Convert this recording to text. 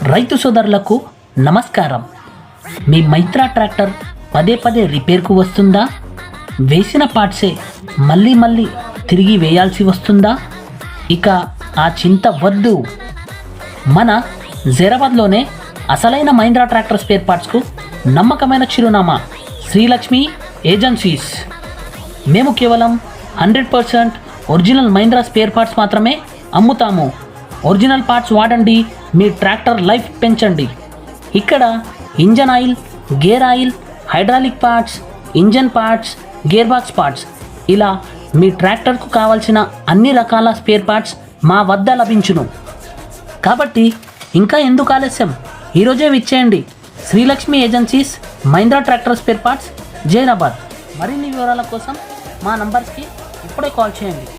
రైతు సోదరులకు నమస్కారం. మీ మైత్రా ట్రాక్టర్ పదే పదే రిపేర్కు వస్తుందా? వేసిన పార్ట్సే మళ్ళీ తిరిగి వేయాల్సి వస్తుందా? ఇక ఆ చింత వద్దు. మన జైరాబాద్లోనే అసలైన మహీంద్రా ట్రాక్టర్ స్పేర్ పార్ట్స్కు నమ్మకమైన చిరునామా శ్రీలక్ష్మి ఏజెన్సీస్. మేము కేవలం 100% ఒరిజినల్ మహీంద్రా స్పేర్ పార్ట్స్ మాత్రమే అమ్ముతాము. ఒరిజినల్ పార్ట్స్ వాడండి, మీ ట్రాక్టర్ లైఫ్ పెంచండి. ఇక్కడ engine oil, gear oil, hydraulic parts, engine parts, gear box parts, ఇలా మీ ట్రాక్టర్కు కావాల్సిన అన్ని రకాల స్పేర్ పార్ట్స్ మా వద్ద లభించును. కాబట్టి ఇంకా ఎందుకు ఆలస్యం, ఈరోజే విచ్చేయండి. Srilakshmi agencies, Mahindra tractor spare parts, Jairabad. మరిన్ని వివరాల కోసం మా నంబర్స్కి ఇప్పుడే కాల్ చేయండి.